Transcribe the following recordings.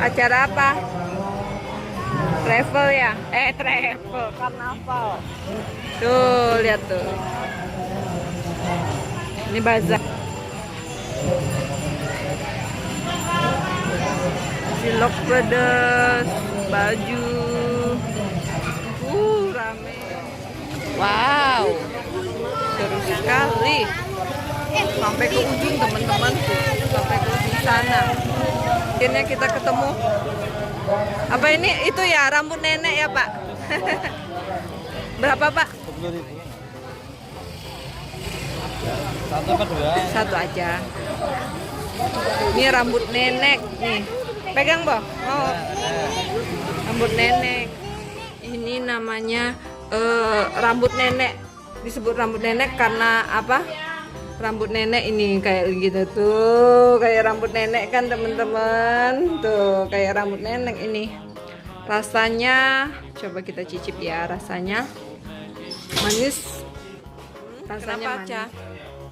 Acara apa? Travel ya? Travel, karnaval. Tuh, lihat tuh. Ini bazar. Cilok pedas, baju. Rame. Wow. Seru sekali. Sampai ke ujung teman-teman tuh. Sampai ke ujung sana. Akhirnya kita ketemu. Apa ini? Itu ya rambut nenek ya, Pak? Berapa, Pak? 10.000. Satu apa dua? Satu aja. Ini rambut nenek nih. Pegang, Boh. Oh. Rambut nenek. Ini namanya rambut nenek. Disebut rambut nenek karena apa? Rambut nenek ini kayak gitu tuh, kayak rambut nenek kan teman-teman. Tuh, kayak rambut nenek ini. Rasanya coba kita cicip ya, rasanya manis. Rasanya manis.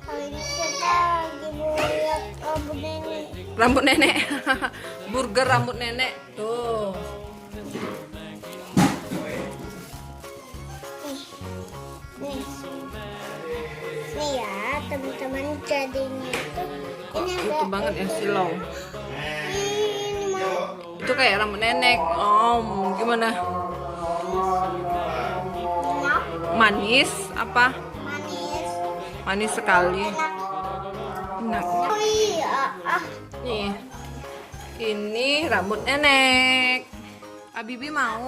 Kali ini kita lagi mau lihat rambut nenek. Rambut nenek. Burger rambut nenek. Tuh. Nih. Nih ya teman-teman, jadinya ini Itu banget ya silau. ini mau Itu kayak rambut nenek. Gimana? Manis apa? manis, Manis sekali. enak. Enak. Oh iya, Nih. Ini rambut nenek. Abibi mau.